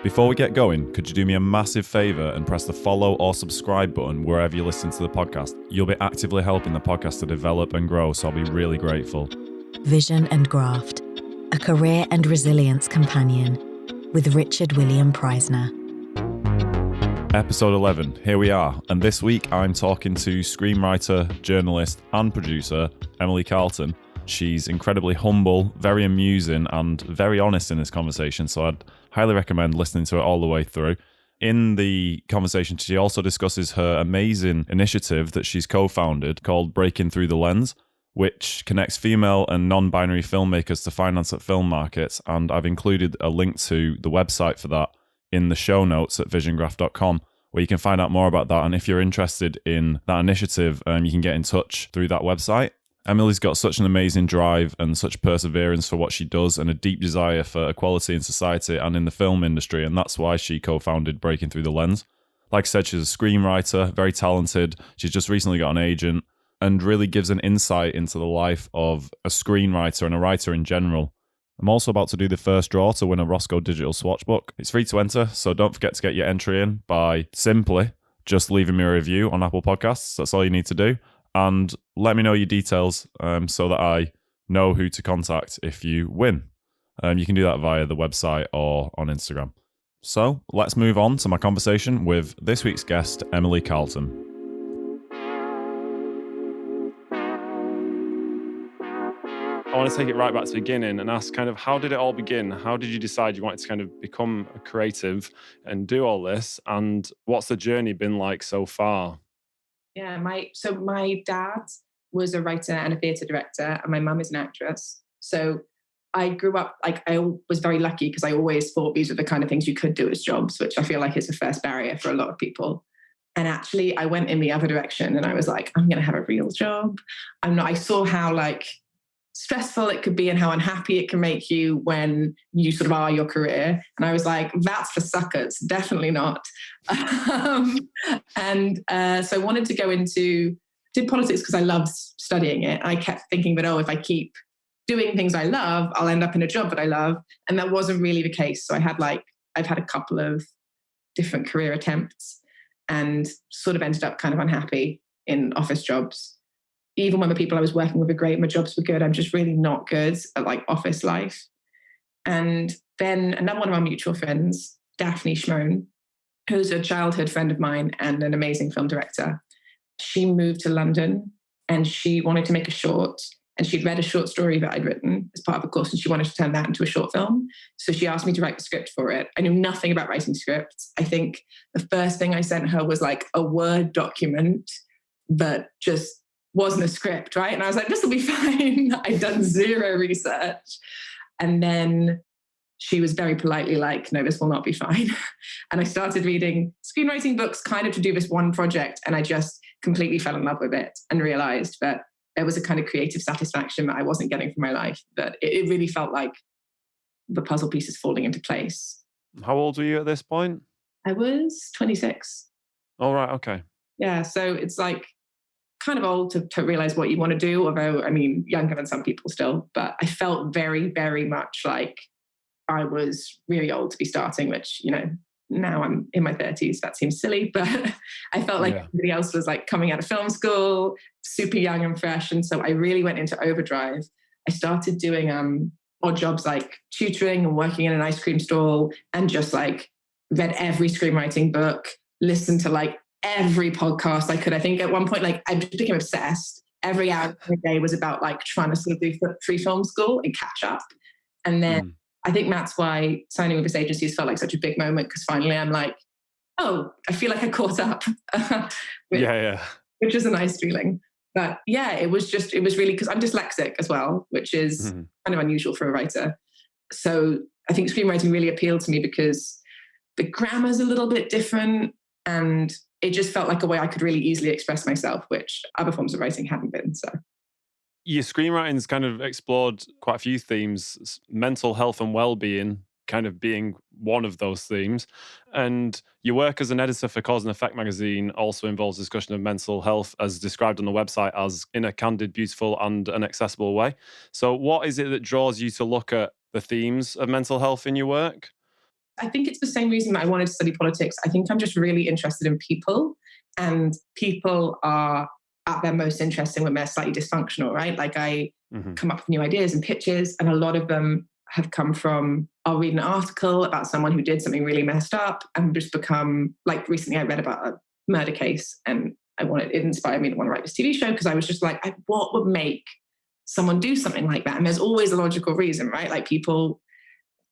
Before we get going, could you do me a massive favour and press the follow or subscribe button wherever you listen to the podcast? You'll be actively helping the podcast to develop and grow, so I'll be really grateful. Vision Graft, a career and resilience companion with Richard William Preisner. Episode 11, here we are, and this week I'm talking to screenwriter, journalist and producer Emily Carlton. She's incredibly humble, very amusing and very honest in this conversation, so I'd highly recommend listening to it all the way through. In the conversation, she also discusses her amazing initiative that she's co-founded called Breaking Through the Lens, which connects female and non-binary filmmakers to finance at film markets, and I've included a link to the website for that in the show notes at visiongraft.com, where you can find out more about that. And if you're interested in that initiative, you can get in touch through that website. Emily's got such an amazing drive and such perseverance for what she does and a deep desire for equality in society and in the film industry, and that's why she co-founded Breaking Through the Lens. Like I said, she's a screenwriter, very talented. She's just recently got an agent and really gives an insight into the life of a screenwriter and a writer in general. I'm also about to do the first draw to win a Roscoe Digital Swatch book. It's free to enter, so don't forget to get your entry in by simply just leaving me a review on Apple Podcasts. That's all you need to do. And let me know your details so that I know who to contact if you win. You can do that via the website or on Instagram. So let's move on to my conversation with this week's guest, Emily Carlton. I want to take it right back to the beginning and ask kind of, how did it all begin? How did you decide you wanted to kind of become a creative and do all this? And what's the journey been like so far? Yeah, my dad was a writer and a theatre director, and my mum is an actress. So I grew up, I was very lucky because I always thought these were the kind of things you could do as jobs, which I feel like is the first barrier for a lot of people. And actually I went in the other direction and I was like, I'm going to have a real job. I saw how stressful it could be and how unhappy it can make you when you sort of are your career. And I was like, that's for suckers, definitely not. So I wanted to did politics because I loved studying it. I kept thinking that, if I keep doing things I love, I'll end up in a job that I love. And that wasn't really the case. So I've had a couple of different career attempts and sort of ended up kind of unhappy in office jobs. Even when the people I was working with were great, my jobs were good, I'm just really not good at office life. And then another one of our mutual friends, Daphne Schmoen, who's a childhood friend of mine and an amazing film director, she moved to London and she wanted to make a short, and she'd read a short story that I'd written as part of a course and she wanted to turn that into a short film. So she asked me to write the script for it. I knew nothing about writing scripts. I think the first thing I sent her was a Word document that just wasn't a script, right? And I was like, this will be fine. I'd done zero research. And then she was very politely like, no, this will not be fine. And I started reading screenwriting books kind of to do this one project. And I just completely fell in love with it and realized that there was a kind of creative satisfaction that I wasn't getting from my life, that it really felt like the puzzle pieces falling into place. How old were you at this point? I was 26. Oh, right. Okay. Yeah. So it's kind of old to realize what you want to do, although younger than some people still, but I felt very, very much like I was really old to be starting, which, now I'm in my 30s. That seems silly, but I felt like everybody else was coming out of film school, super young and fresh. And so I really went into overdrive. I started doing odd jobs like tutoring and working in an ice cream stall, and just read every screenwriting book, listened to every podcast I could. I think at one point, I just became obsessed. Every hour of the day was about trying to sort of do free film school and catch up. And then I think that's why signing with this agency has felt like such a big moment, because finally I'm I feel like I caught up. Which is a nice feeling. But yeah, it was really, because I'm dyslexic as well, which is kind of unusual for a writer. So I think screenwriting really appealed to me because the grammar's a little bit different, and it just felt like a way I could really easily express myself, which other forms of writing haven't been. So your screenwriting's kind of explored quite a few themes, mental health and well-being kind of being one of those themes. And your work as an editor for Cause and Effect magazine also involves discussion of mental health, as described on the website as in a candid, beautiful and an accessible way. So what is it that draws you to look at the themes of mental health in your work? I think it's the same reason that I wanted to study politics. I think I'm just really interested in people, and people are at their most interesting when they're slightly dysfunctional, right? Like I come up with new ideas and pitches, and a lot of them have come from, I'll read an article about someone who did something really messed up and just become, like recently I read about a murder case, and it inspired me to want to write this TV show, because I was just like, what would make someone do something like that? And there's always a logical reason, right? Like people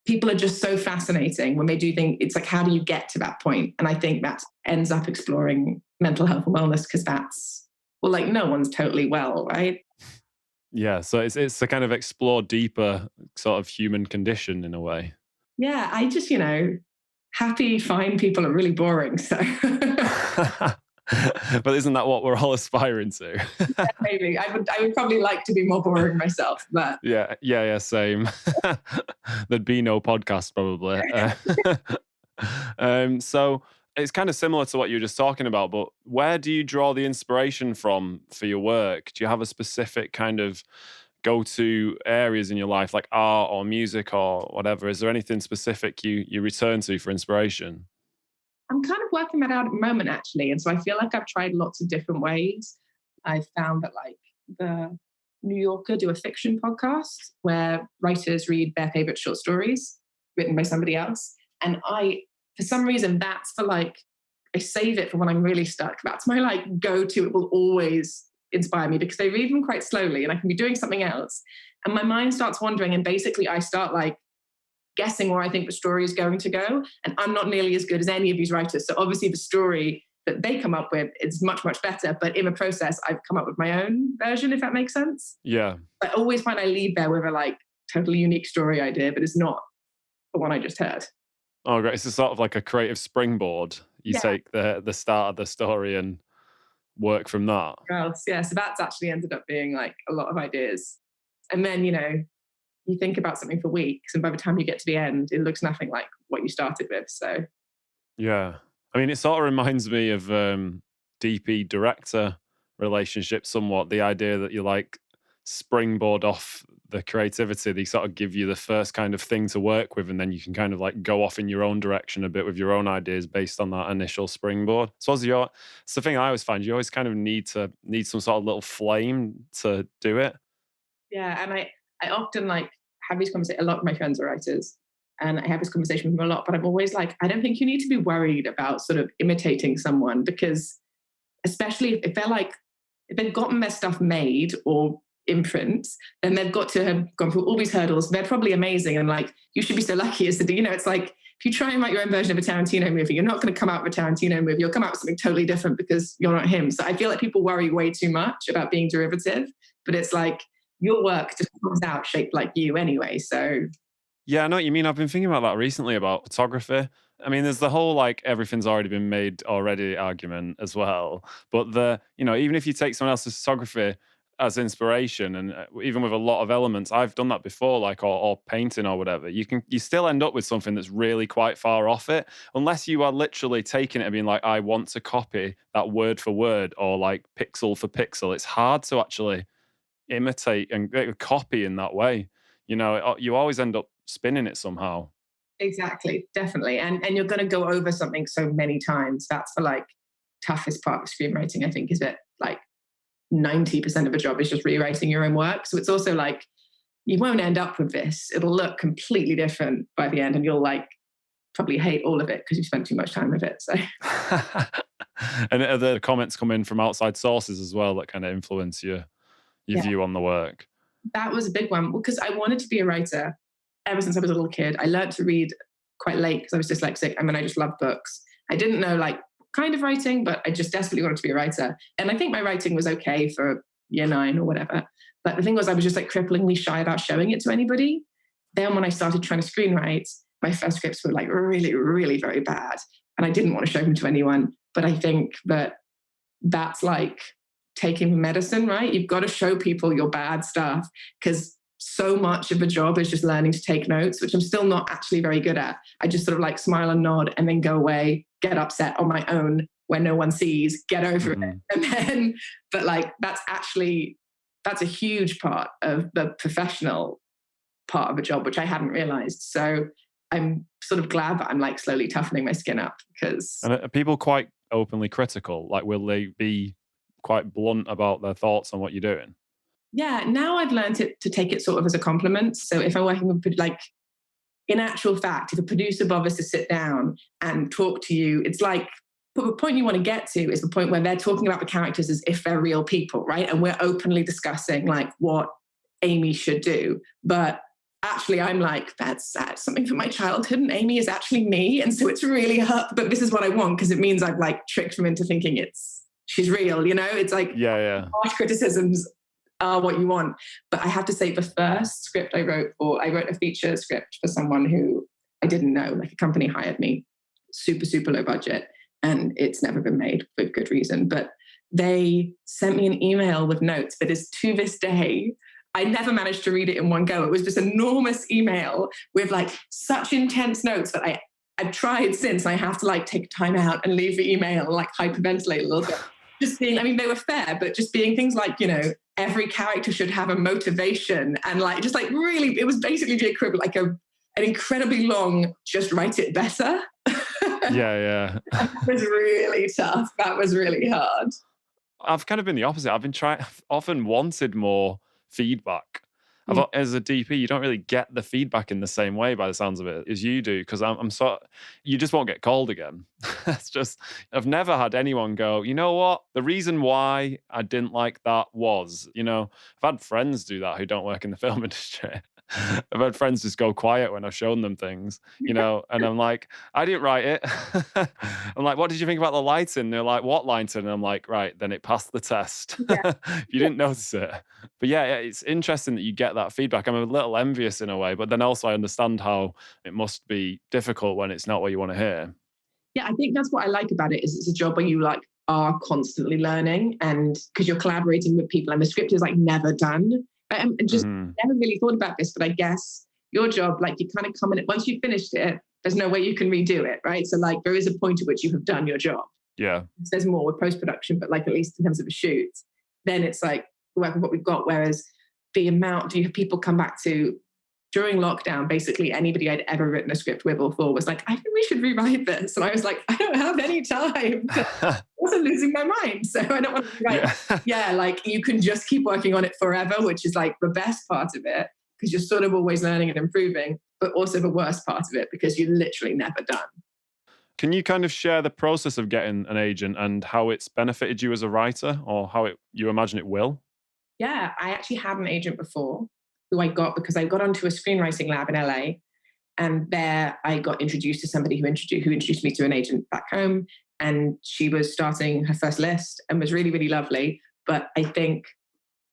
are just so fascinating when they do things. It's like, how do you get to that point? And I think that ends up exploring mental health and wellness, because that's, well, like no one's totally well, right? Yeah, so it's to kind of explore deeper sort of human condition in a way. Yeah, I just, happy, fine people are really boring. So But isn't that what we're all aspiring to? Yeah, maybe. I would probably like to be more boring myself, but yeah, same. There'd be no podcast probably. So it's kind of similar to what you were just talking about, but where do you draw the inspiration from for your work? Do you have a specific kind of go-to areas in your life, like art or music or whatever? Is there anything specific you return to for inspiration? I'm kind of working that out at the moment, actually. And so I feel like I've tried lots of different ways. I found that like the New Yorker do a fiction podcast where writers read their favorite short stories written by somebody else. And for some reason, that's for like, I save it for when I'm really stuck. That's my like go-to. It will always inspire me because they read them quite slowly and I can be doing something else. And my mind starts wandering and basically I start like guessing where I think the story is going to go. And I'm not nearly as good as any of these writers. So obviously the story that they come up with is much, much better. But in the process, I've come up with my own version, if that makes sense. Yeah. I always find I leave there with a like totally unique story idea, but it's not the one I just heard. Oh, great. It's a sort of like a creative springboard. You take the start of the story and work from that. Yeah. So that's actually ended up being like a lot of ideas. And then, you think about something for weeks and by the time you get to the end, it looks nothing like what you started with. So yeah. I mean, it sort of reminds me of DP director relationship somewhat. The idea that you like springboard off the creativity, they sort of give you the first kind of thing to work with, and then you can kind of like go off in your own direction a bit with your own ideas based on that initial springboard. So it's the thing I always find, you always kind of need some sort of little flame to do it. Yeah, and I often like have these conversations. A lot of my friends are writers, and I have this conversation with them a lot. But I'm always like, I don't think you need to be worried about sort of imitating someone, because especially if they've gotten their stuff made or in print, then they've got to have gone through all these hurdles. They're probably amazing, and like you should be so lucky as to do. It's like if you try and write your own version of a Tarantino movie, you're not going to come out with a Tarantino movie. You'll come out with something totally different because you're not him. So I feel like people worry way too much about being derivative, but it's like, your work just comes out shaped like you anyway. So yeah, I know what you mean. I've been thinking about that recently about photography. I mean, there's the whole like everything's already been made already argument as well. But even if you take someone else's photography as inspiration, and even with a lot of elements, I've done that before, like or painting or whatever, you still end up with something that's really quite far off it, unless you are literally taking it and being like, I want to copy that word for word or like pixel for pixel. It's hard to actually imitate and copy in that way. You always end up spinning it somehow. Exactly, definitely. And you're going to go over something so many times. That's the like toughest part of screenwriting, I think, is that like 90% of a job is just rewriting your own work. So it's also like you won't end up with this. It'll look completely different by the end, and you'll like probably hate all of it because you spent too much time with it. So and are the comments come in from outside sources as well that kind of influence your view on the work? That was a big one because I wanted to be a writer ever since I was a little kid. I learned to read quite late because I was dyslexic. I mean, I just loved books. I didn't know like kind of writing, but I just desperately wanted to be a writer. And I think my writing was okay for year 9 or whatever. But the thing was, I was just like cripplingly shy about showing it to anybody. Then when I started trying to screenwrite, my first scripts were like really, really very bad. And I didn't want to show them to anyone. But I think that's like taking medicine, right? You've got to show people your bad stuff, because so much of the job is just learning to take notes, which I'm still not actually very good at. I just sort of like smile and nod and then go away, get upset on my own when no one sees, get over it. And then, but like, that's a huge part of the professional part of a job, which I hadn't realized. So I'm sort of glad that I'm like slowly toughening my skin up because... And are people quite openly critical? Like, will they be quite blunt about their thoughts on what you're doing? Yeah, now I've learned to take it sort of as a compliment. So if I'm working with, like, in actual fact, if a producer bothers to sit down and talk to you, it's like, but the point you want to get to is the point where they're talking about the characters as if they're real people, right? And we're openly discussing like what Amy should do. But actually, I'm like, that's something from my childhood, and Amy is actually me. And so it's really hurt, but this is what I want, because it means I've like tricked them into thinking she's real, you know? It's like, harsh criticisms are what you want. But I have to say, the first script I wrote a feature script for someone who I didn't know, like a company hired me, super, super low budget. And it's never been made for good reason. But they sent me an email with notes that is, to this day, I never managed to read it in one go. It was this enormous email with like such intense notes that I've tried since. I have to like take time out and leave the email and like hyperventilate a little bit. Just being, I mean, they were fair, but just being things like, you know, every character should have a motivation, and like, just like really, it was basically the equivalent, like an incredibly long, just write it better. Yeah. That was really tough. That was really hard. I've kind of been the opposite. I've often wanted more feedback. As a DP, you don't really get the feedback in the same way, by the sounds of it, as you do, because you just won't get called again. It's just, I've never had anyone go, you know what, the reason why I didn't like that was, you know, I've had friends do that who don't work in the film industry. I've had friends just go quiet when I've shown them things, you know, and I'm like, I didn't write it. I'm like, what did you think about the lighting? They're like, what lighting? And I'm like, right, then it passed the test. Yeah. You didn't notice it. But yeah, it's interesting that you get that feedback. I'm a little envious in a way, but then also I understand how it must be difficult when it's not what you want to hear. Yeah, I think that's what I like about it, is it's a job where you like are constantly learning, and because you're collaborating with people and the script is like never done. I just never really thought about this, but I guess your job, like you kind of come in it, once you've finished it, there's no way you can redo it, right? So like there is a point at which you have done your job. Yeah. There's more with post-production, but like at least in terms of a shoot, then it's like work with what we've got. Whereas the amount you have people come back to during lockdown, basically anybody I'd ever written a script with or for was like, I think we should rewrite this. And I was like, I don't have any time. I was losing my mind. So I don't want to rewrite. Like you can just keep working on it forever, which is like the best part of it, because you're sort of always learning and improving, but also the worst part of it, because you're literally never done. Can you kind of share the process of getting an agent and how it's benefited you as a writer, or how you imagine it will? Yeah, I actually had an agent before who I got because I got onto a screenwriting lab in LA. And there I got introduced to somebody who introduced me to an agent back home. And she was starting her first list and was really, really lovely. But I think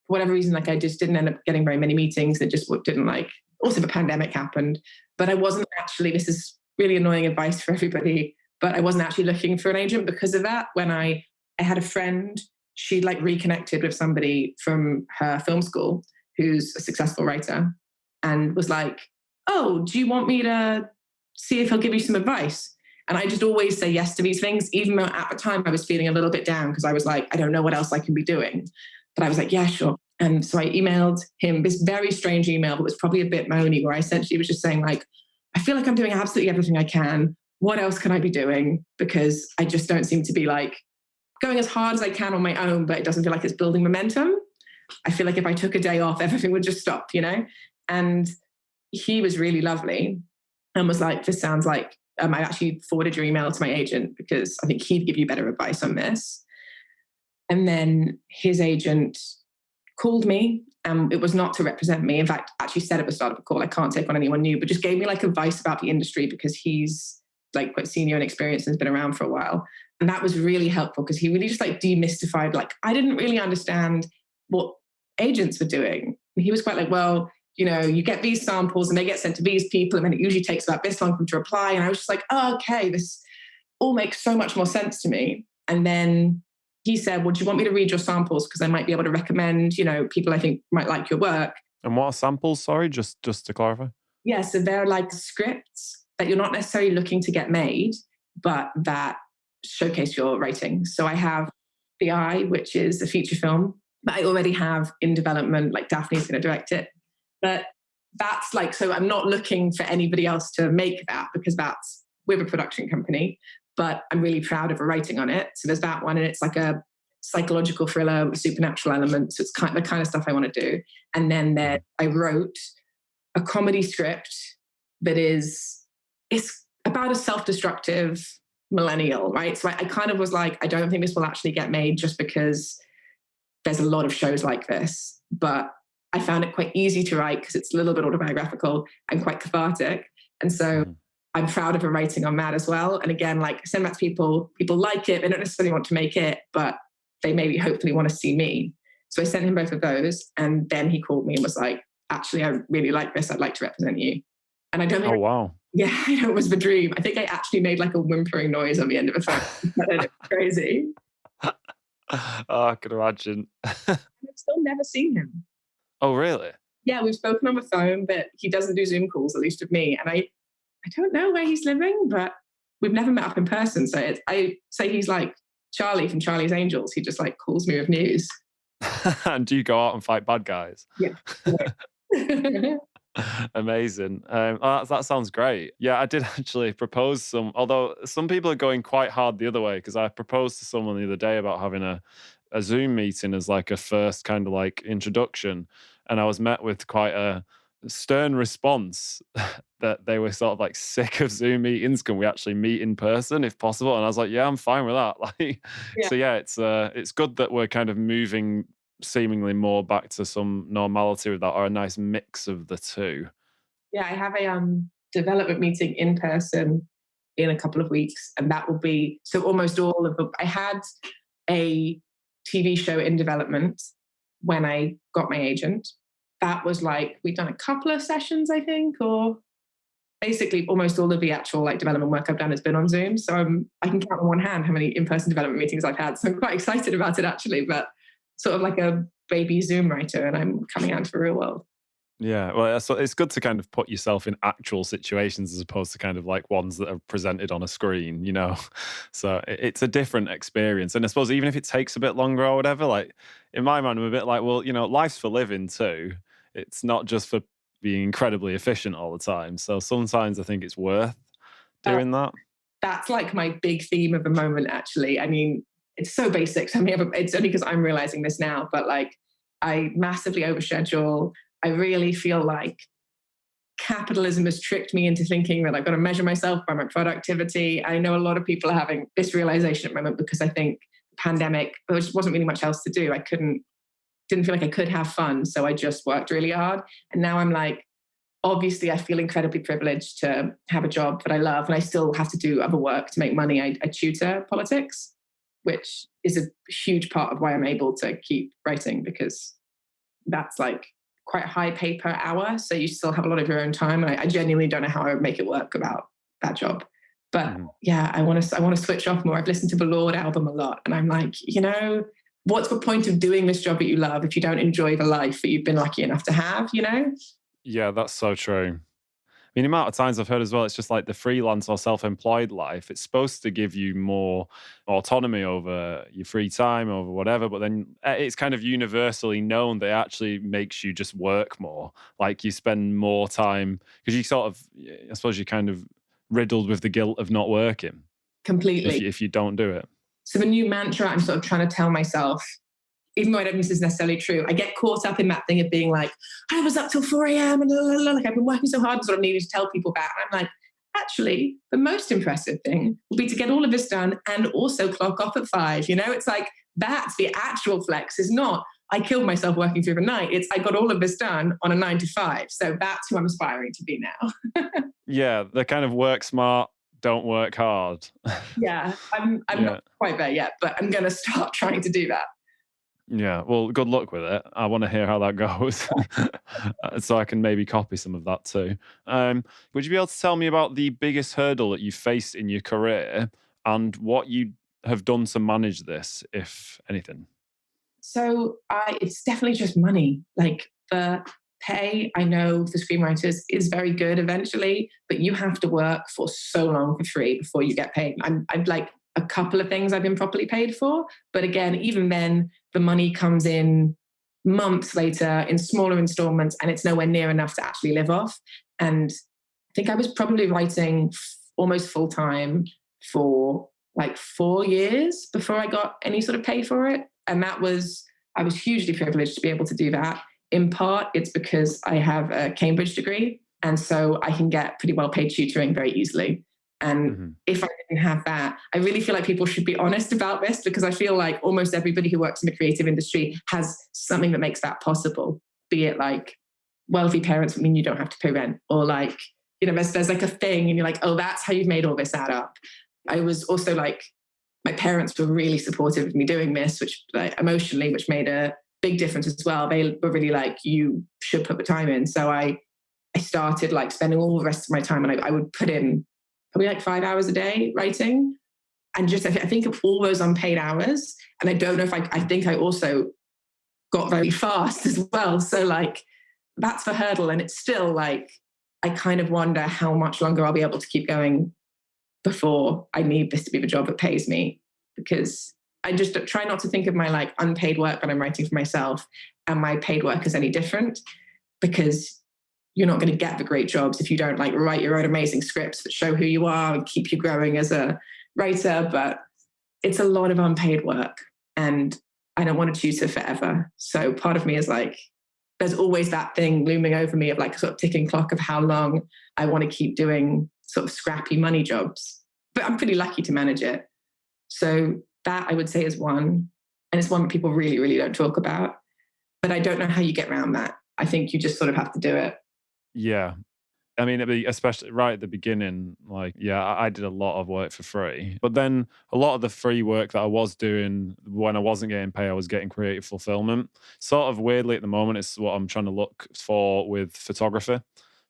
for whatever reason, like I just didn't end up getting very many meetings. It just didn't also the pandemic happened. But I wasn't actually, this is really annoying advice for everybody, but I wasn't actually looking for an agent because of that. When I had a friend, she like reconnected with somebody from her film school who's a successful writer and was like, oh, do you want me to see if he'll give you some advice? And I just always say yes to these things, even though at the time I was feeling a little bit down because I was like, I don't know what else I can be doing. But I was like, yeah, sure. And so I emailed him this very strange email that was probably a bit moany, where I essentially was just saying like, I feel like I'm doing absolutely everything I can. What else can I be doing? Because I just don't seem to be like going as hard as I can on my own, but it doesn't feel like it's building momentum. I feel like if I took a day off, everything would just stop, you know? And he was really lovely and was like, this sounds like, I actually forwarded your email to my agent because I think he'd give you better advice on this. And then his agent called me, and it was not to represent me. In fact, actually said at the start of the call, I can't take on anyone new, but just gave me like advice about the industry because he's like quite senior and experienced and has been around for a while. And that was really helpful because he really just like demystified, like I didn't really understand what agents were doing. And he was quite like, well, you know, you get these samples and they get sent to these people and then it usually takes about this long for them to reply. And I was just like, oh, okay, this all makes so much more sense to me. And then he said, well, do you want me to read your samples? Because I might be able to recommend, you know, people I think might like your work. And what are samples? Sorry, just to clarify. Yeah, so they're like scripts that you're not necessarily looking to get made, but that showcase your writing. So I have The Eye, which is a feature film that I already have in development, like Daphne's going to direct it. But that's like, so I'm not looking for anybody else to make that, because we're a production company, but I'm really proud of writing on it. So there's that one, and it's like a psychological thriller with supernatural elements. So it's kind of the kind of stuff I want to do. And then I wrote a comedy script that it's about a self-destructive millennial, right? So I kind of was like, I don't think this will actually get made, just because there's a lot of shows like this. But I found it quite easy to write because it's a little bit autobiographical and quite cathartic. And so I'm proud of her writing on that as well. And again, like, I send that to people like it. They don't necessarily want to make it, but they maybe hopefully want to see me. So I sent him both of those. And then he called me and was like, actually, I really like this. I'd like to represent you. And I don't think... Oh, wow. Yeah, I know, it was the dream. I think I actually made like a whimpering noise on the end of a phone. It's crazy. Oh, I could imagine. I've still never seen him. Oh, really? Yeah, we've spoken on the phone, but he doesn't do Zoom calls, at least with me. And I don't know where he's living, but we've never met up in person. So I say he's like Charlie from Charlie's Angels. He just like calls me with news. And do you go out and fight bad guys? Yeah. Amazing. That sounds great. Yeah, I did actually propose although some people are going quite hard the other way, because I proposed to someone the other day about having a Zoom meeting as like a first kind of like introduction. And I was met with quite a stern response that they were sort of like sick of Zoom meetings. Can we actually meet in person if possible? And I was like, yeah, I'm fine with that. Like, yeah. So yeah, it's good that we're kind of moving seemingly more back to some normality with that, or a nice mix of the two. Yeah, I have a development meeting in person in a couple of weeks, and that will be almost all of I had a TV show in development when I got my agent. That was like, we'd done a couple of sessions, I think, or basically almost all of the actual like development work I've done has been on Zoom. So I can count on one hand how many in-person development meetings I've had. So I'm quite excited about it actually, but sort of like a baby Zoom writer, and I'm coming out to the real world. Yeah, well, so it's good to kind of put yourself in actual situations as opposed to kind of like ones that are presented on a screen, you know? So it's a different experience. And I suppose even if it takes a bit longer or whatever, like in my mind, I'm a bit like, well, you know, life's for living too. It's not just for being incredibly efficient all the time. So sometimes I think it's worth doing that. That's like my big theme of the moment, actually. I mean, it's so basic. I mean, it's only because I'm realizing this now, but like I massively overschedule. I really feel like capitalism has tricked me into thinking that I've got to measure myself by my productivity. I know a lot of people are having this realization at the moment because I think the pandemic, there just wasn't really much else to do. I didn't feel like I could have fun. So I just worked really hard. And now I'm like, obviously I feel incredibly privileged to have a job that I love, and I still have to do other work to make money. I tutor politics, which is a huge part of why I'm able to keep writing, because that's like quite high pay per hour. So you still have a lot of your own time. And I genuinely don't know how I would make it work without that job. But yeah, I want to switch off more. I've listened to the Lord album a lot, and I'm like, you know, what's the point of doing this job that you love if you don't enjoy the life that you've been lucky enough to have, you know? Yeah, that's so true. I mean, the amount of times I've heard as well, it's just like the freelance or self-employed life. It's supposed to give you more autonomy over your free time, over whatever. But then it's kind of universally known that it actually makes you just work more. Like you spend more time because you sort of, I suppose you're kind of riddled with the guilt of not working. Completely. If you don't do it. So the new mantra I'm sort of trying to tell myself, even though I don't think this is necessarily true, I get caught up in that thing of being like, I was up till 4 a.m. and like I've been working so hard, sort of needing to tell people that. And I'm like, actually, the most impressive thing will be to get all of this done and also clock off at 5. You know, it's like that's the actual flex. Is not I killed myself working through the night. It's I got all of this done on a 9 to 5. So that's who I'm aspiring to be now. Yeah, the kind of work smart, don't work hard. Yeah, I'm not quite there yet, but I'm going to start trying to do that. Yeah, well, good luck with it. I want to hear how that goes so I can maybe copy some of that too. Would you be able to tell me about the biggest hurdle that you faced in your career and what you have done to manage this, if anything? So it's definitely just money. Like the pay, I know for screenwriters is very good eventually, but you have to work for so long for free before you get paid. I'm like a couple of things I've been properly paid for. But again, even then, the money comes in months later in smaller installments, and it's nowhere near enough to actually live off. And I think I was probably writing almost full time for like 4 years before I got any sort of pay for it. And I was hugely privileged to be able to do that. In part, it's because I have a Cambridge degree. And so I can get pretty well paid tutoring very easily. And if I didn't have that, I really feel like people should be honest about this, because I feel like almost everybody who works in the creative industry has something that makes that possible. Be it like wealthy parents mean you don't have to pay rent, or like, there's like a thing and you're like, oh, that's how you've made all this add up. I was also like, my parents were really supportive of me doing this, which like emotionally, which made a big difference as well. They were really like, you should put the time in. So I started like spending all the rest of my time, and I would put in probably like 5 hours a day writing. And just, I think of all those unpaid hours. And I don't know if I think I also got very fast as well. So like, that's the hurdle. And it's still like, I kind of wonder how much longer I'll be able to keep going before I need this to be the job that pays me. Because I just try not to think of my like unpaid work when I'm writing for myself and my paid work as any different, because you're not going to get the great jobs if you don't like write your own amazing scripts that show who you are and keep you growing as a writer. But it's a lot of unpaid work, and I don't want to tutor forever. So part of me is like, there's always that thing looming over me of like sort of ticking clock of how long I want to keep doing sort of scrappy money jobs. But I'm pretty lucky to manage it. So that I would say is one. And it's one that people really, really don't talk about. But I don't know how you get around that. I think you just sort of have to do it. Yeah. I mean, especially right at the beginning, like, yeah, I did a lot of work for free. But then a lot of the free work that I was doing when I wasn't getting paid, I was getting creative fulfillment. Sort of weirdly at the moment, it's what I'm trying to look for with photography.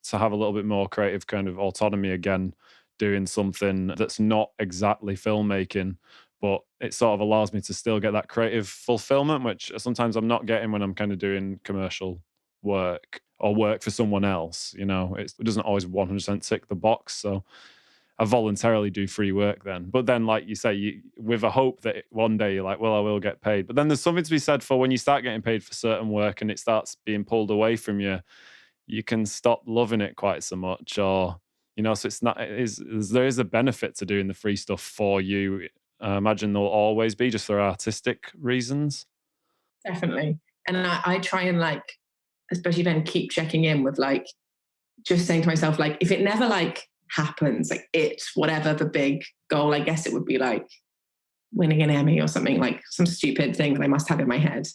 To have a little bit more creative kind of autonomy again, doing something that's not exactly filmmaking, but it sort of allows me to still get that creative fulfillment, which sometimes I'm not getting when I'm kind of doing commercial work or work for someone else. It doesn't always 100% tick the box. So I voluntarily do free work then. But then, like you say, with a hope that one day you're like, well, I will get paid. But then there's something to be said for when you start getting paid for certain work and it starts being pulled away from you, you can stop loving it quite so much. Or, so there is a benefit to doing the free stuff for you. I imagine there'll always be, just for artistic reasons. Definitely. And I try and like, especially then keep checking in with like, just saying to myself, like, if it never like happens, like it's whatever the big goal, I guess it would be like winning an Emmy or something, like some stupid thing that I must have in my head.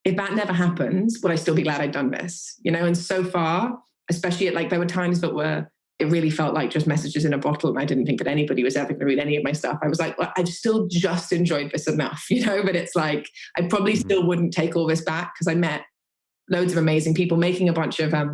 If that never happens, would I still be glad I'd done this? And so far, especially at like, there were times that it really felt like just messages in a bottle, and I didn't think that anybody was ever going to read any of my stuff. I was like, well, I still just enjoyed this enough, but it's like, I probably still wouldn't take all this back, because I met loads of amazing people making a bunch of, I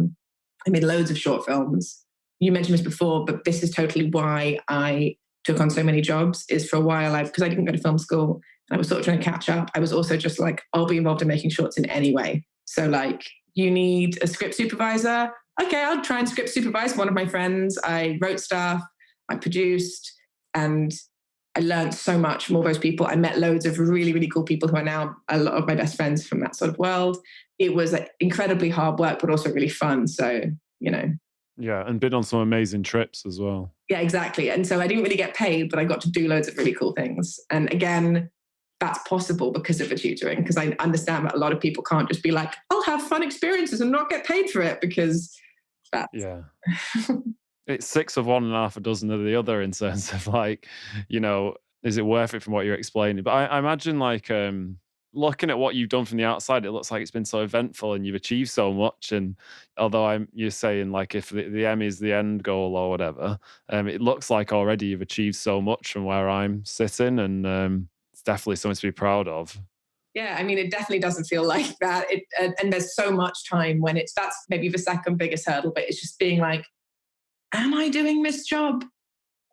made loads of short films. You mentioned this before, but this is totally why I took on so many jobs, is for a while, because I didn't go to film school and I was sort of trying to catch up. I was also just like, I'll be involved in making shorts in any way. So like, you need a script supervisor. Okay, I'll try and script supervise one of my friends. I wrote stuff, I produced, and I learned so much from all those people. I met loads of really, really cool people who are now a lot of my best friends from that sort of world. It was incredibly hard work, but also really fun. So, Yeah, and been on some amazing trips as well. Yeah, exactly. And so I didn't really get paid, but I got to do loads of really cool things. And again, that's possible because of the tutoring, because I understand that a lot of people can't just be like, I'll have fun experiences and not get paid for it, because that's... Yeah. It's 6 of one and half a dozen of the other in terms of like, is it worth it from what you're explaining? But I imagine like looking at what you've done from the outside, it looks like it's been so eventful and you've achieved so much. And although you're saying like if the Emmy is the end goal or whatever, it looks like already you've achieved so much from where I'm sitting, and it's definitely something to be proud of. Yeah, I mean, it definitely doesn't feel like that. And there's so much time when that's maybe the second biggest hurdle, but it's just being like, am I doing this job?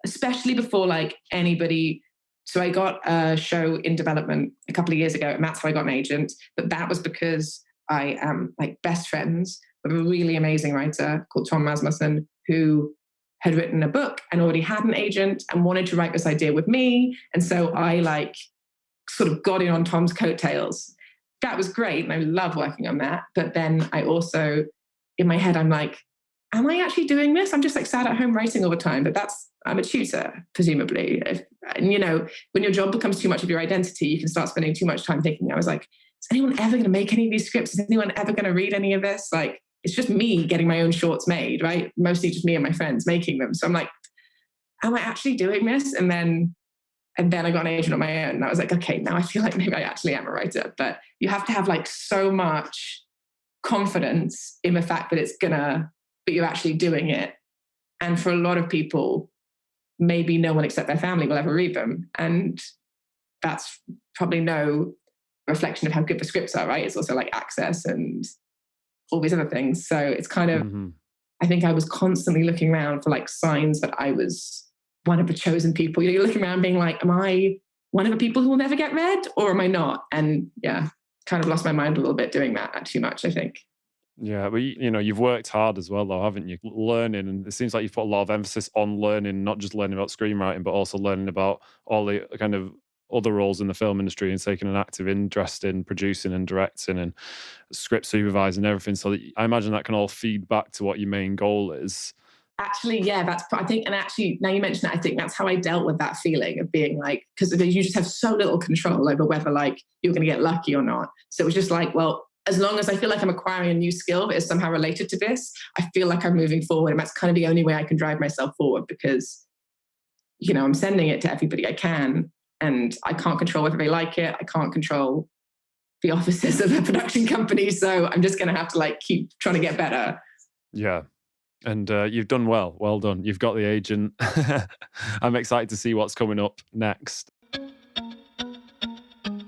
Especially before like anybody. So I got a show in development a couple of years ago, and that's how I got an agent. But that was because I am like best friends with a really amazing writer called Tom Rasmussen, who had written a book and already had an agent and wanted to write this idea with me. And so I like sort of got in on Tom's coattails. that was great. And I love working on that. But then I also, in my head, I'm like, am I actually doing this? I'm just like sat at home writing all the time, but I'm a tutor, presumably. And when your job becomes too much of your identity, you can start spending too much time thinking. I was like, is anyone ever going to make any of these scripts? Is anyone ever going to read any of this? Like, it's just me getting my own shorts made, right? Mostly just me and my friends making them. So I'm like, am I actually doing this? And then I got an agent on my own. And I was like, okay, now I feel like maybe I actually am a writer. But you have to have like so much confidence in the fact that but you're actually doing it. And for a lot of people, maybe no one except their family will ever read them. And that's probably no reflection of how good the scripts are, right? It's also like access and all these other things. So it's kind of, I think I was constantly looking around for like signs that I was one of the chosen people. You're looking around being like, am I one of the people who will never get read, or am I not? And yeah, kind of lost my mind a little bit doing that too much, I think. Yeah, but you've worked hard as well, though, haven't you? Learning, and it seems like you've put a lot of emphasis on learning, not just learning about screenwriting, but also learning about all the kind of other roles in the film industry and taking an active interest in producing and directing and script supervising and everything. So that I imagine that can all feed back to what your main goal is. Actually, yeah, I think, and actually, now you mention it, I think that's how I dealt with that feeling of being like, because you just have so little control over whether like you're going to get lucky or not. So it was just like, well, as long as I feel like I'm acquiring a new skill that is somehow related to this, I feel like I'm moving forward. And that's kind of the only way I can drive myself forward, because, I'm sending it to everybody I can, and I can't control whether they like it. I can't control the offices of a production company. So I'm just going to have to like keep trying to get better. Yeah. And you've done well. Well done. You've got the agent. I'm excited to see what's coming up next.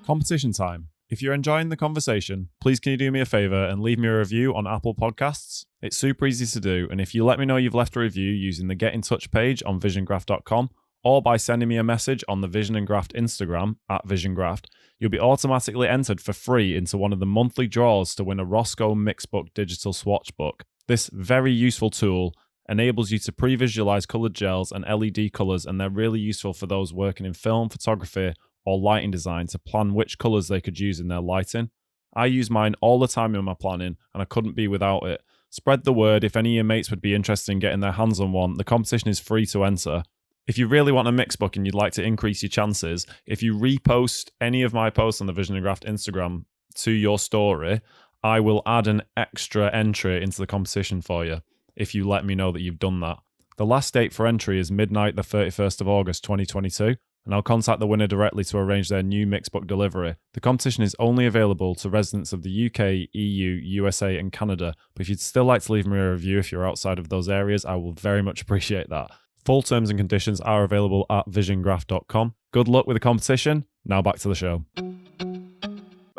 Competition time. If you're enjoying the conversation, please can you do me a favour and leave me a review on Apple Podcasts? It's super easy to do, and if you let me know you've left a review using the Get in Touch page on visiongraft.com or by sending me a message on the Vision and Graft Instagram @VisionGraft, you'll be automatically entered for free into one of the monthly draws to win a Roscoe Mixbook digital swatch book. This very useful tool enables you to pre-visualize coloured gels and LED colours, and they're really useful for those working in film, photography, or lighting design to plan which colours they could use in their lighting. I use mine all the time in my planning, and I couldn't be without it. Spread the word if any of your mates would be interested in getting their hands on one. The competition is free to enter. If you really want a mix book and you'd like to increase your chances, if you repost any of my posts on the Vision and Graft Instagram to your story, I will add an extra entry into the competition for you if you let me know that you've done that. The last date for entry is midnight the 31st of August 2022. And I'll contact the winner directly to arrange their new mixbook delivery. The competition is only available to residents of the UK, EU, USA, and Canada, but if you'd still like to leave me a review if you're outside of those areas, I will very much appreciate that. Full terms and conditions are available at visiongraft.com. Good luck with the competition. Now back to the show.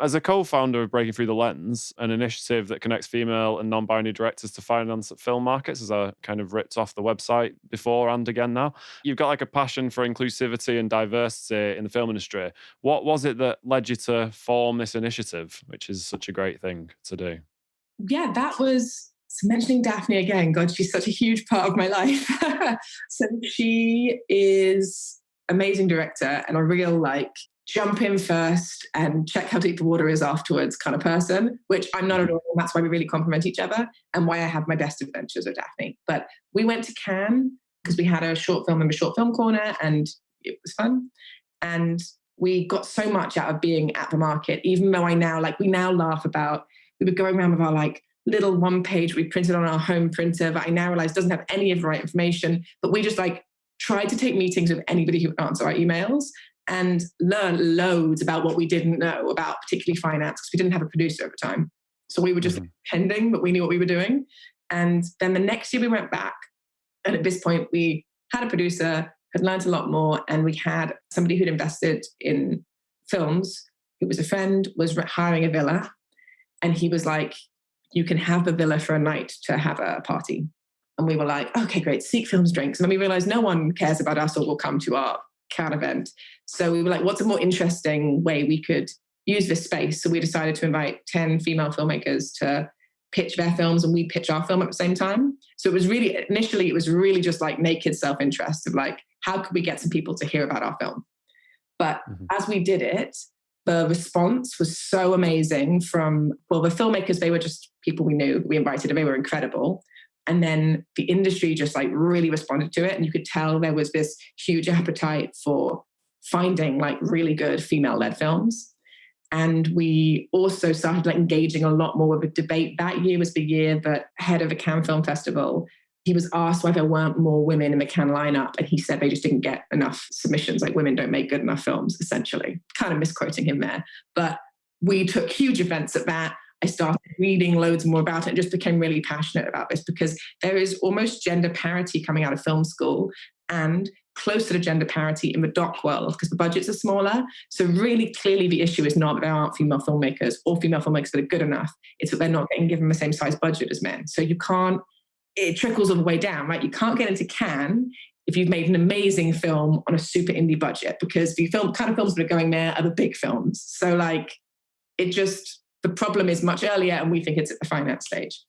As a co-founder of Breaking Through the Lens, an initiative that connects female and non-binary directors to finance at film markets, as I kind of ripped off the website before and again now, you've got like a passion for inclusivity and diversity in the film industry. What was it that led you to form this initiative, which is such a great thing to do? Yeah, that was, so mentioning Daphne again, God, she's such a huge part of my life. So she is amazing director and a real like, jump in first and check how deep the water is afterwards kind of person, which I'm not at all. And that's why we really complement each other and why I have my best adventures with Daphne. But we went to Cannes because we had a short film in the short film corner and it was fun. And we got so much out of being at the market, even though we now laugh about, we were going around with our like little one page we printed on our home printer that I now realize doesn't have any of the right information, but we just like tried to take meetings with anybody who would answer our emails and learn loads about what we didn't know about, particularly finance, because we didn't have a producer at the time. So we were just pending, but we knew what we were doing. And then the next year we went back. And at this point, we had a producer, had learned a lot more, and we had somebody who'd invested in films, who was a friend, was hiring a villa. And he was like, you can have the villa for a night to have a party. And we were like, okay, great, Seek Films drinks. And then we realized no one cares about us or will come to our Cannes event. So we were like, what's a more interesting way we could use this space? So we decided to invite 10 female filmmakers to pitch their films and we pitch our film at the same time. So it was really, initially, it was really just like naked self-interest of like, how could we get some people to hear about our film? But as we did it, the response was so amazing from, well, the filmmakers, they were just people we knew, we invited, and they were incredible. And then the industry just like really responded to it. And you could tell there was this huge appetite for finding like really good female-led films. And we also started like engaging a lot more with a debate. That year was the year that head of the Cannes Film Festival, he was asked why there weren't more women in the Cannes lineup. And he said they just didn't get enough submissions. Like women don't make good enough films, essentially. Kind of misquoting him there. But we took huge offense at that. I started reading loads more about it and just became really passionate about this because there is almost gender parity coming out of film school and closer to gender parity in the doc world because the budgets are smaller. So really clearly the issue is not that there aren't female filmmakers or female filmmakers that are good enough. It's that they're not getting given the same size budget as men. So you can't, it trickles all the way down, right? You can't get into Cannes if you've made an amazing film on a super indie budget because the kind of films that are going there are the big films. So like it just, the problem is much earlier and we think it's at the finance stage.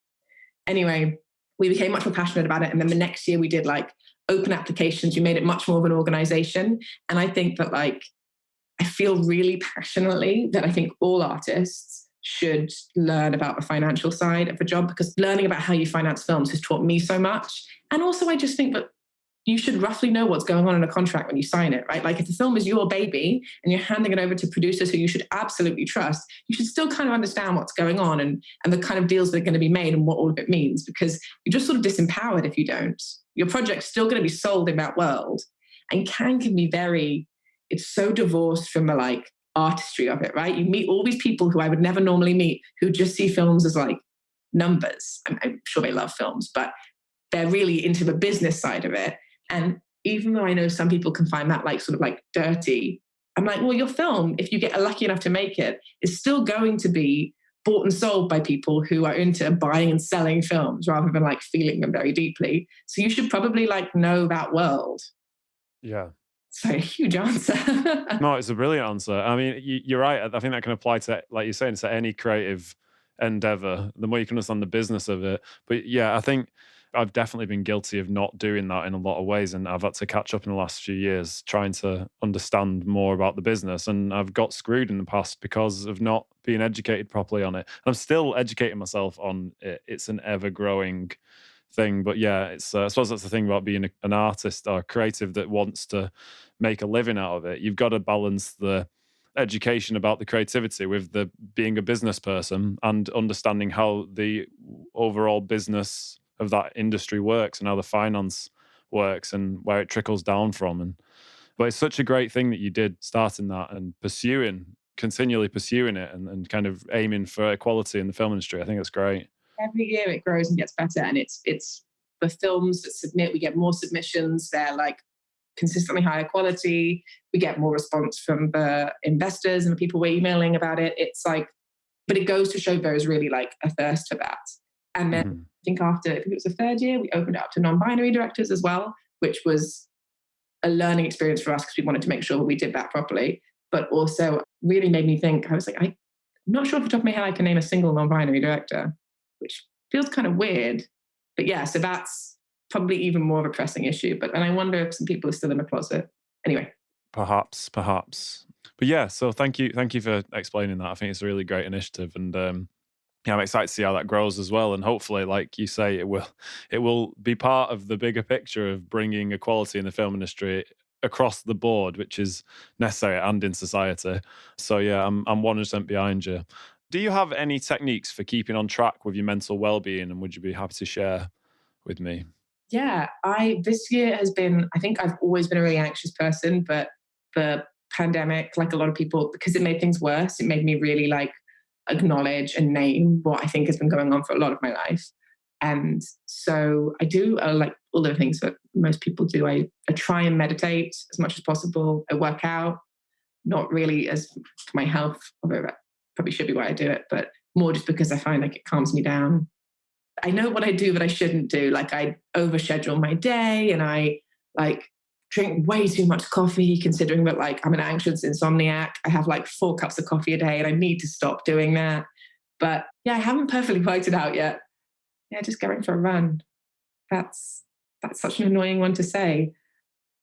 Anyway, we became much more passionate about it. And then the next year we did like open applications. We made it much more of an organization. And I think that like, I feel really passionately that I think all artists should learn about the financial side of the job because learning about how you finance films has taught me so much. And also I just think that you should roughly know what's going on in a contract when you sign it, right? Like if the film is your baby and you're handing it over to producers who you should absolutely trust, you should still kind of understand what's going on and the kind of deals that are going to be made and what all of it means because you're just sort of disempowered if you don't. Your project's still going to be sold in that world. And Cannes can be it's so divorced from the like artistry of it, right? You meet all these people who I would never normally meet who just see films as like numbers. I'm sure they love films, but they're really into the business side of it. And even though I know some people can find that like sort of like dirty, I'm like, well, your film, if you get lucky enough to make it, is still going to be bought and sold by people who are into buying and selling films rather than like feeling them very deeply. So you should probably like know that world. Yeah. So a huge answer. No, it's a brilliant answer. I mean, you're right. I think that can apply to, like you're saying, to any creative endeavor, the more you can understand the business of it. But yeah, I think I've definitely been guilty of not doing that in a lot of ways. And I've had to catch up in the last few years trying to understand more about the business. And I've got screwed in the past because of not being educated properly on it. And I'm still educating myself on it. It's an ever-growing thing. But yeah, it's I suppose that's the thing about being an artist or creative that wants to make a living out of it. You've got to balance the education about the creativity with the being a business person and understanding how the overall business of that industry works and how the finance works and where it trickles down from. But it's such a great thing that you did starting that and continually pursuing it and kind of aiming for equality in the film industry. I think it's great. Every year it grows and gets better. And it's the films that submit, we get more submissions. They're like consistently higher quality. We get more response from the investors and the people we're emailing about it. It's like, but it goes to show there is really like a thirst for that. And then I think it was the third year, we opened it up to non-binary directors as well, which was a learning experience for us because we wanted to make sure that we did that properly. But also really made me think, I was like, I'm not sure off the top of my head I can name a single non-binary director, which feels kind of weird. But yeah, so that's probably even more of a pressing issue. But then I wonder if some people are still in the closet. Anyway. Perhaps. But yeah, so thank you for explaining that. I think it's a really great initiative. And yeah, I'm excited to see how that grows as well. And hopefully, like you say, it will be part of the bigger picture of bringing equality in the film industry across the board, which is necessary and in society. So yeah, I'm 100% behind you. Do you have any techniques for keeping on track with your mental well-being, and would you be happy to share with me? Yeah, this year has been, I think I've always been a really anxious person, but the pandemic, like a lot of people, because it made things worse, it made me really like acknowledge and name what I think has been going on for a lot of my life. And so I do like all the things that most people do. I try and meditate as much as possible. I work out, not really as for my health, although that probably should be why I do it, but more just because I find like it calms me down. I know what I do that I shouldn't do. Like I overschedule my day and I like drink way too much coffee, considering that like I'm an anxious insomniac. I have like 4 cups of coffee a day and I need to stop doing that. But yeah, I haven't perfectly worked it out yet. Yeah, just going for a run. That's such an annoying one to say.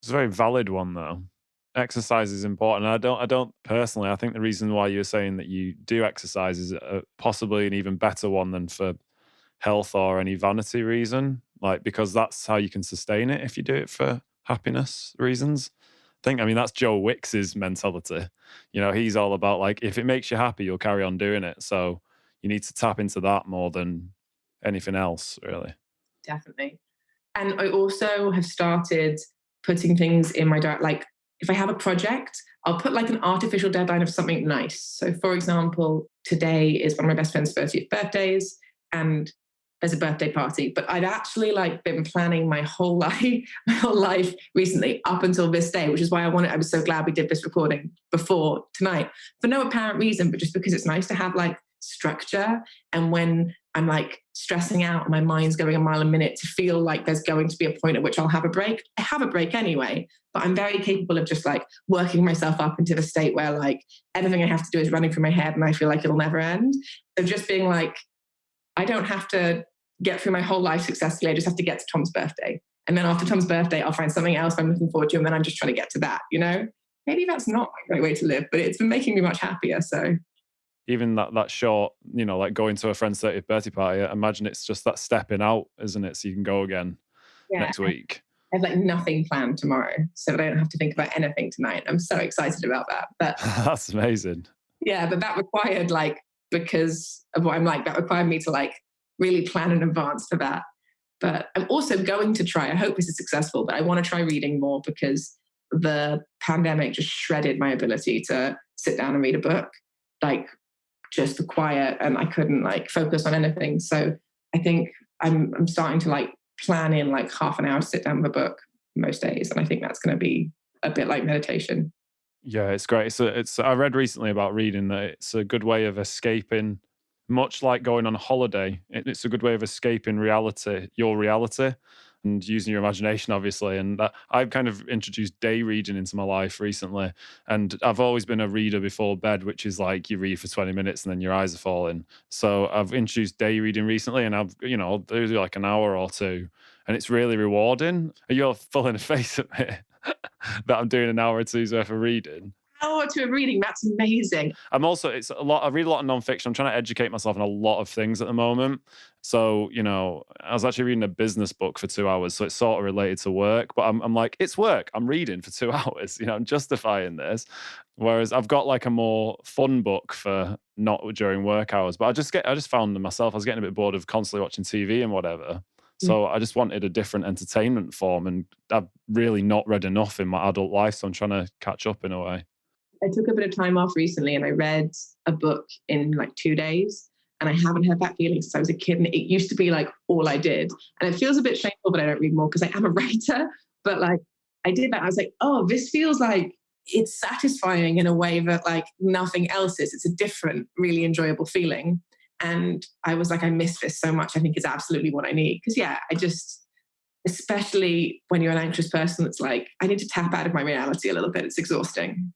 It's a very valid one though. exercise is important. I don't personally, I think the reason why you're saying that you do exercise is possibly an even better one than for health or any vanity reason, like, because that's how you can sustain it if you do it for happiness reasons. I mean, that's Joe Wicks's mentality. He's all about, like, if it makes you happy, you'll carry on doing it. So you need to tap into that more than anything else, really. Definitely. And I also have started putting things in my diary. Like, if I have a project, I'll put like an artificial deadline of something nice. So for example, today is one of my best friend's 30th birthdays, and there's a birthday party. But I'd actually like been planning my whole life recently up until this day, which is why I was so glad we did this recording before tonight, for no apparent reason, but just because it's nice to have like structure. And when I'm like stressing out and my mind's going a mile a minute, to feel like there's going to be a point at which I'll have a break. I have a break anyway, but I'm very capable of just like working myself up into the state where like everything I have to do is running through my head and I feel like it'll never end. So just being like, I don't have to get through my whole life successfully. I just have to get to Tom's birthday. And then after Tom's birthday, I'll find something else I'm looking forward to. And then I'm just trying to get to that, Maybe that's not my right way to live, but it's been making me much happier. So even that short, like going to a friend's 30th birthday party, I imagine it's just that stepping out, isn't it? So you can go again next week. I have like nothing planned tomorrow, so I don't have to think about anything tonight. I'm so excited about that. But that's amazing. Yeah, but that required, like, because of what I'm like, that required me to like really plan in advance for that. But I'm also going to try, I hope this is successful, but I want to try reading more, because the pandemic just shredded my ability to sit down and read a book, like just the quiet, and I couldn't like focus on anything. So I think I'm starting to like plan in like half an hour to sit down with a book most days. And I think that's going to be a bit like meditation. Yeah, it's great. I read recently about reading that it's a good way of escaping, much like going on a holiday. It's a good way of escaping your reality, and using your imagination, obviously. And I've kind of introduced day reading into my life recently. And I've always been a reader before bed, which is like you read for 20 minutes and then your eyes are falling. So I've introduced day reading recently, and I'll do like an hour or two, and it's really rewarding. You're full in the face at me that I'm doing an hour or two's worth of reading. Hour or two of reading, that's amazing. I read a lot of nonfiction. I'm trying to educate myself on a lot of things at the moment. So, I was actually reading a business book for 2 hours, so it's sort of related to work, but I'm like, it's work. I'm reading for 2 hours, I'm justifying this. Whereas I've got like a more fun book for not during work hours, but I just found myself, I was getting a bit bored of constantly watching TV and whatever. So I just wanted a different entertainment form, and I've really not read enough in my adult life, so I'm trying to catch up in a way. I took a bit of time off recently and I read a book in like 2 days, and I haven't had that feeling since I was a kid. And it used to be like all I did. And it feels a bit shameful that I don't read more, because I am a writer, but like I did that. I was like, oh, this feels like it's satisfying in a way that like nothing else is. It's a different, really enjoyable feeling. And I was like, I miss this so much. I think it's absolutely what I need. Because especially when you're an anxious person, it's like, I need to tap out of my reality a little bit. It's exhausting.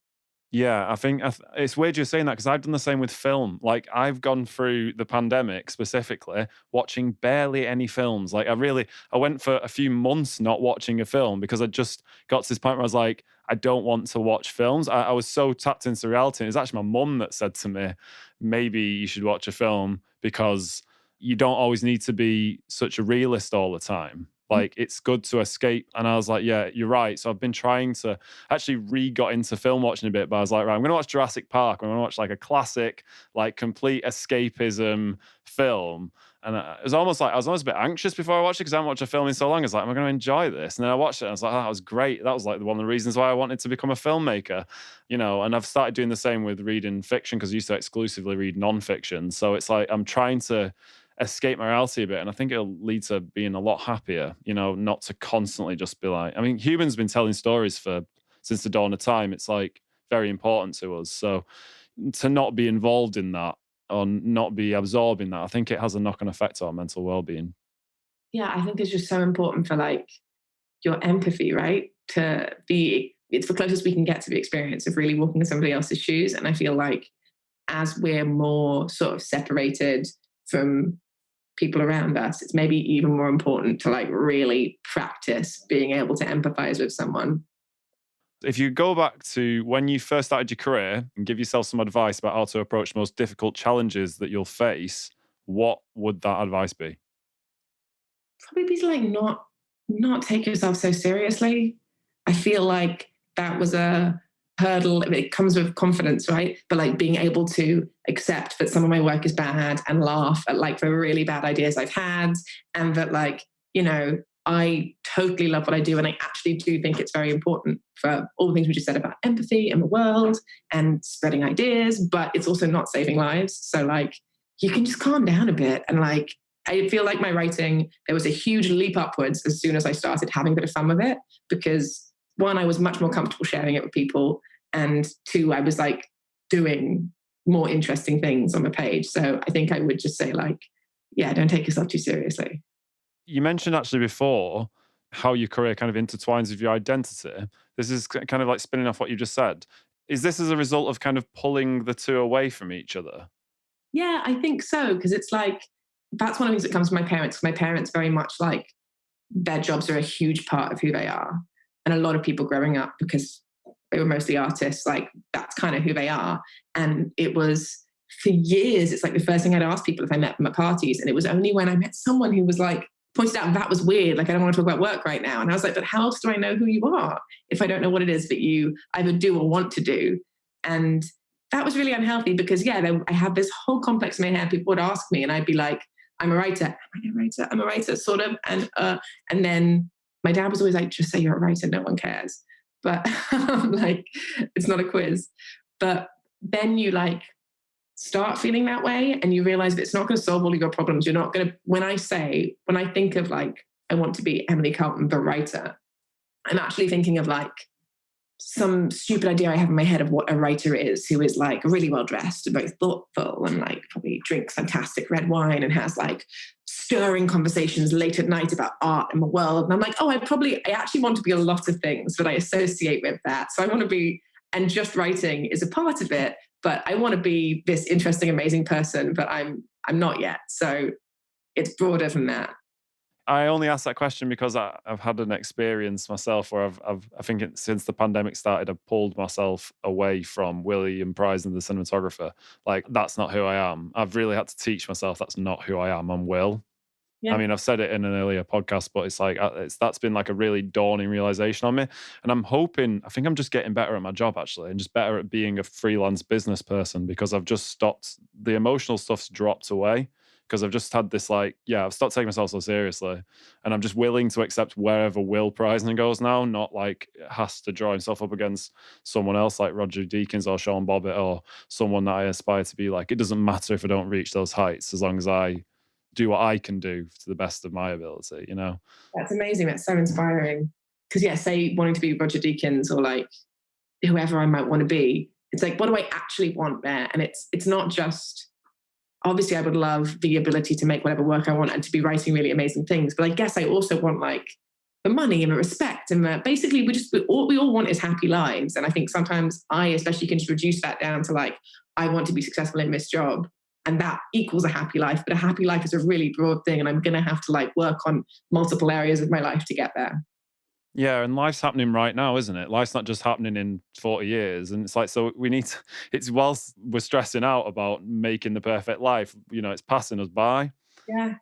Yeah, I think it's weird you're saying that, because I've done the same with film. Like, I've gone through the pandemic specifically watching barely any films. Like, I went for a few months not watching a film, because I just got to this point where I was like, I don't want to watch films. I was so tapped into reality. And it was actually my mum that said to me, maybe you should watch a film, because you don't always need to be such a realist all the time. Like, it's good to escape. And I was like, yeah, you're right. So I've been trying to actually got into film watching a bit, but I was like, right, I'm going to watch Jurassic Park. I'm going to watch like a classic, like complete escapism film. And I was almost a bit anxious before I watched it, because I haven't watched a film in so long. I was like, am I going to enjoy this? And then I watched it and I was like, oh, that was great. That was like one of the reasons why I wanted to become a filmmaker, and I've started doing the same with reading fiction, because I used to exclusively read nonfiction. So it's like, I'm trying to escape my reality a bit, and I think it'll lead to being a lot happier, not to constantly just be like, I mean, humans have been telling stories since the dawn of time. It's like very important to us. So to not be involved in that, or not be absorbing that, I think it has a knock-on effect on our mental well-being. Yeah, I think it's just so important for like your empathy, right? It's the closest we can get to the experience of really walking in somebody else's shoes. And I feel like as we're more sort of separated from people around us, it's maybe even more important to like really practice being able to empathize with someone. If you go back to when you first started your career and give yourself some advice about how to approach the most difficult challenges that you'll face, what would that advice be? Probably be like not take yourself so seriously. I feel like that was a hurdle. I mean, it comes with confidence, right? But like being able to accept that some of my work is bad and laugh at like the really bad ideas I've had, and that like, I totally love what I do. And I actually do think it's very important for all the things we just said about empathy in the world and spreading ideas, but it's also not saving lives. So like, you can just calm down a bit. And like, I feel like my writing, there was a huge leap upwards as soon as I started having a bit of fun with it, because one, I was much more comfortable sharing it with people. And two, I was like doing more interesting things on the page. So I think I would just say like, yeah, don't take yourself too seriously. You mentioned actually before how your career kind of intertwines with your identity. This is kind of like spinning off what you just said. Is this as a result of kind of pulling the two away from each other? Yeah, I think so. Because it's like, that's one of the things that comes from my parents. My parents very much like their jobs are a huge part of who they are. And a lot of people growing up, because they were mostly artists, like that's kind of who they are. And it was for years, it's like the first thing I'd ask people if I met them at parties. And it was only when I met someone who was like, pointed out that was weird. Like, I don't want to talk about work right now. And I was like, but how else do I know who you are if I don't know what it is that you either do or want to do? And that was really unhealthy because, I had this whole complex in my head. People would ask me and I'd be like, I'm a writer. Am I a writer? I'm a writer, sort of. And then my dad was always like, just say you're a writer. No one cares. But like, it's not a quiz. But then you like start feeling that way and you realize that it's not going to solve all of your problems. You're not going to, when I think of like, I want to be Emily Carlton, the writer, I'm actually thinking of like some stupid idea I have in my head of what a writer is, who is like really well dressed and very thoughtful and like probably drinks fantastic red wine and has like stirring conversations late at night about art and the world. And I'm like, I actually want to be a lot of things that I associate with that. So I want to be, and just writing is a part of it, but I want to be this interesting, amazing person, but I'm not yet. So it's broader than that. I only asked that question because I've had an experience myself where I think since the pandemic started, I've pulled myself away from William Price and the cinematographer. Like, that's not who I am. I've really had to teach myself that's not who I am. I'm Will. Yeah. I mean, I've said it in an earlier podcast, but it's like, that's been like a really dawning realization on me. And I think I'm just getting better at my job actually, and just better at being a freelance business person, because I've just stopped, the emotional stuff's dropped away. Because I've just had this I've stopped taking myself so seriously. And I'm just willing to accept wherever Will Preisner goes now, not like has to draw himself up against someone else like Roger Deakins or Sean Bobbitt or someone that I aspire to be like. It doesn't matter if I don't reach those heights, as long as I do what I can do to the best of my ability, That's amazing. That's so inspiring. Because say wanting to be Roger Deakins or like whoever I might want to be, it's like, what do I actually want there? And it's not just, obviously I would love the ability to make whatever work I want and to be writing really amazing things. But I guess I also want like the money and the respect and basically we all want is happy lives. And I think sometimes I especially can just reduce that down to like, I want to be successful in this job. And that equals a happy life. But a happy life is a really broad thing. And I'm going to have to like work on multiple areas of my life to get there. Yeah, and life's happening right now, isn't it? Life's not just happening in 40 years. And it's like, so we need to, it's whilst we're stressing out about making the perfect life, it's passing us by. Yeah.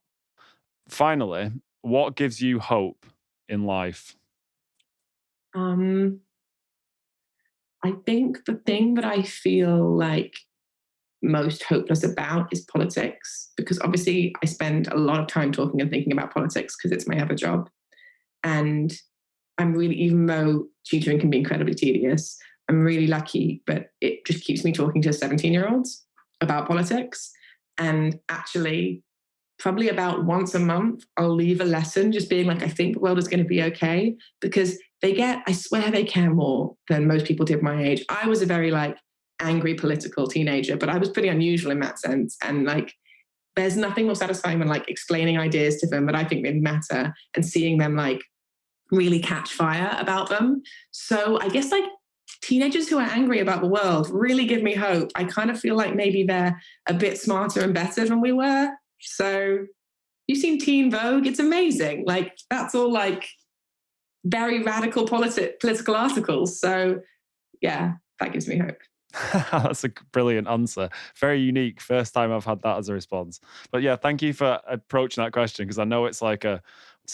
Finally, what gives you hope in life? I think the thing that I feel like most hopeless about is politics, because obviously I spend a lot of time talking and thinking about politics because it's my other job. And I'm really, even though tutoring can be incredibly tedious, I'm really lucky, but it just keeps me talking to 17-year-olds about politics. And actually, probably about once a month, I'll leave a lesson just being like, I think the world is going to be okay, because I swear they care more than most people did my age. I was a very like angry political teenager, but I was pretty unusual in that sense. And like, there's nothing more satisfying than like explaining ideas to them that I think really matter and seeing them like really catch fire about them. So I guess like teenagers who are angry about the world really give me hope. I kind of feel like maybe they're a bit smarter and better than we were. So you've seen Teen Vogue, it's amazing. Like that's all like very radical political articles. So yeah, that gives me hope. That's a brilliant answer. Very unique. First time I've had that as a response. But yeah, thank you for approaching that question, because I know it's a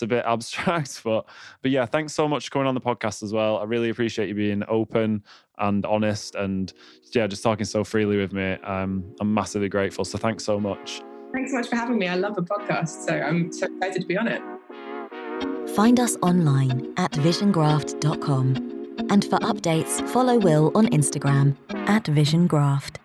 bit abstract, but yeah, thanks so much for coming on the podcast as well. I really appreciate you being open and honest, and yeah, just talking so freely with me. I'm massively grateful. So thanks so much. Thanks so much for having me. I love a podcast, so I'm so excited to be on it. Find us online at visiongraft.com. And for updates, follow Will on Instagram @visiongraft.